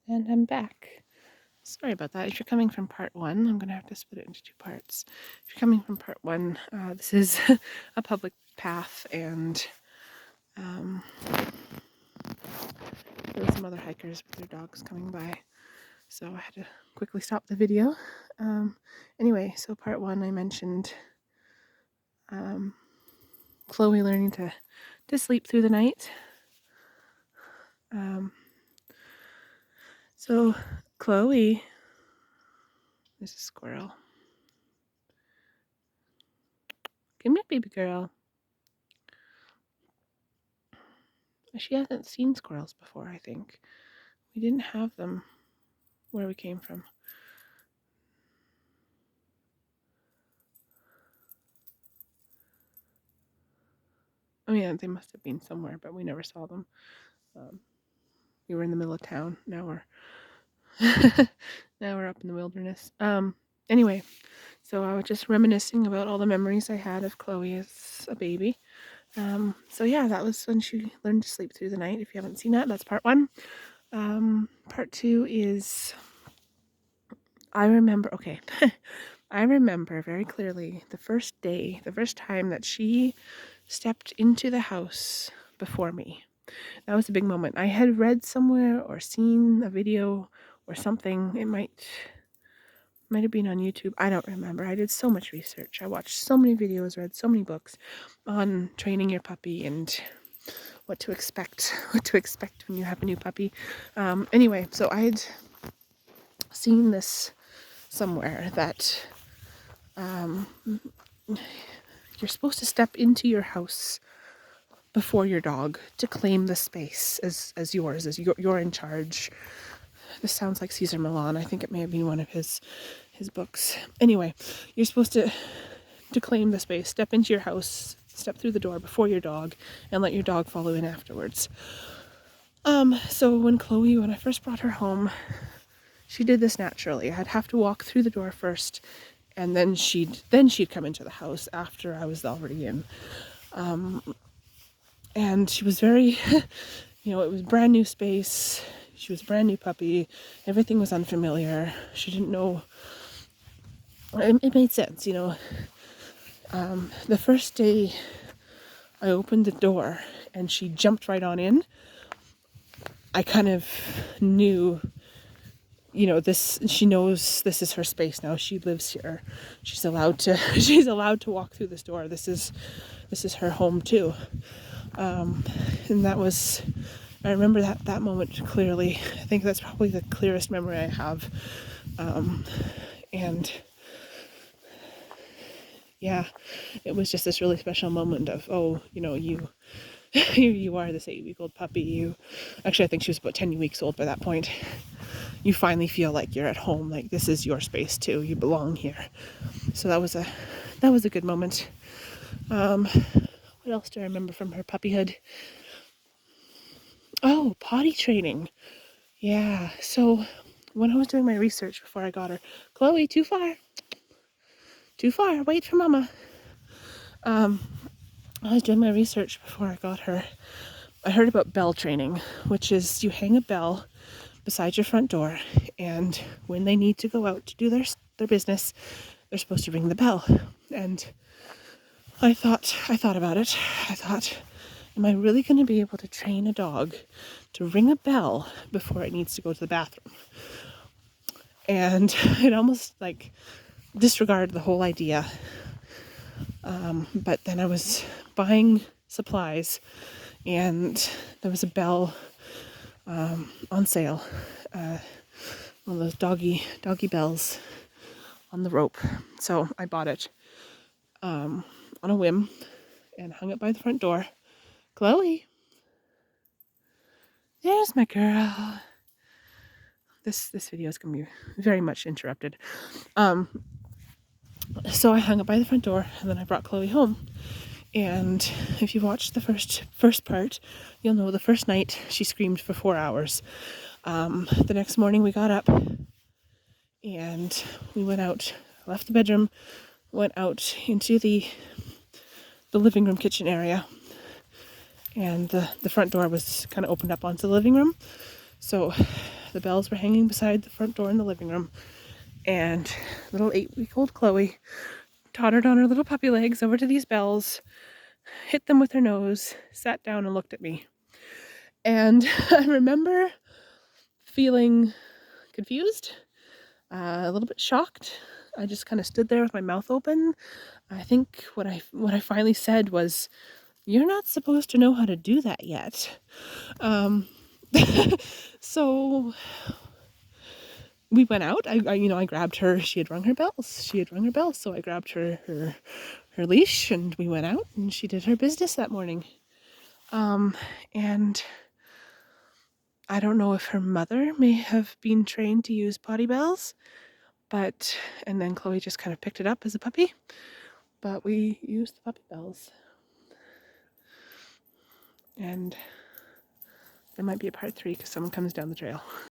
And I'm back. Sorry about that. If you're coming from part one, I'm going to have to split it into two parts. If you're coming from part one, this is a public path, and there were some other hikers with their dogs coming by, so I had to quickly stop the video. Anyway, so part one, I mentioned Chloe learning to sleep through the night. So Chloe, there's a squirrel. Come here, baby girl. She hasn't seen squirrels before, I think. We didn't have them where we came from. I mean, they must have been somewhere, but we never saw them. We were in the middle of town. Now we're now we're up in the wilderness. Anyway, so I was just reminiscing about all the memories I had of Chloe as a baby. So yeah, that was when she learned to sleep through the night. If you haven't seen that, that's part one. Part two is I remember very clearly the first time that she stepped into the house before me. That was a big moment. I had read somewhere or seen a video or something. It might have been on YouTube. I don't remember. I did so much research. I watched so many videos, read so many books on training your puppy and what to expect when you have a new puppy. Anyway, so I had seen this somewhere that you're supposed to step into your house before your dog to claim the space as yours, as you're in charge. This sounds like Cesar Millan. I think it may have been one of his books. Anyway, you're supposed to claim the space, step into your house, step through the door before your dog, and let your dog follow in afterwards. So when I first brought her home, she did this naturally. I'd have to walk through the door first, and then she'd come into the house after I was already in. And she was very, it was brand new space. She was a brand new puppy. Everything was unfamiliar. She didn't know. It made sense, The first day I opened the door and she jumped right on in, I kind of knew, she knows this is her space now. She lives here. She's allowed to walk through this door. This is her home too. And I remember that moment clearly. I think that's probably the clearest memory I have. And yeah, it was just this really special moment of, you you are this 8-week-old puppy. Actually, I think she was about 10 weeks old by that point. You finally feel like you're at home, like this is your space too. You belong here. So that was a good moment. What else do I remember from her puppyhood? Oh, potty training. Yeah, so when I was doing my research before I got her, Chloe, too far, wait for mama. I was doing my research before I got her. I heard about bell training, which is you hang a bell beside your front door, and when they need to go out to do their business, they're supposed to ring the bell. And I thought about it. I thought, am I really going to be able to train a dog to ring a bell before it needs to go to the bathroom? And it almost disregarded the whole idea. But then I was buying supplies, and there was a bell on sale, one of those doggy bells on the rope. So I bought it on a whim and hung it by the front door. Chloe, there's my girl. This video is going to be very much interrupted. So I hung it by the front door, and then I brought Chloe home. And if you watched the first part, you'll know the first night she screamed for 4 hours. The next morning we got up and we went out, left the bedroom, went out into the living room kitchen area, and the front door was kind of opened up onto the living room. So the bells were hanging beside the front door in the living room, and little 8-week-old Chloe tottered on her little puppy legs over to these bells, hit them with her nose, sat down and looked at me. And I remember feeling confused, a little bit shocked. I just kind of stood there with my mouth open. I think what I finally said was, "You're not supposed to know how to do that yet." So we went out. I grabbed her. She had rung her bells. So I grabbed her leash, and we went out, and she did her business that morning. And I don't know if her mother may have been trained to use potty bells, and then Chloe just kind of picked it up as a puppy. But we used the puppy bells. And there might be a part 3 because someone comes down the trail.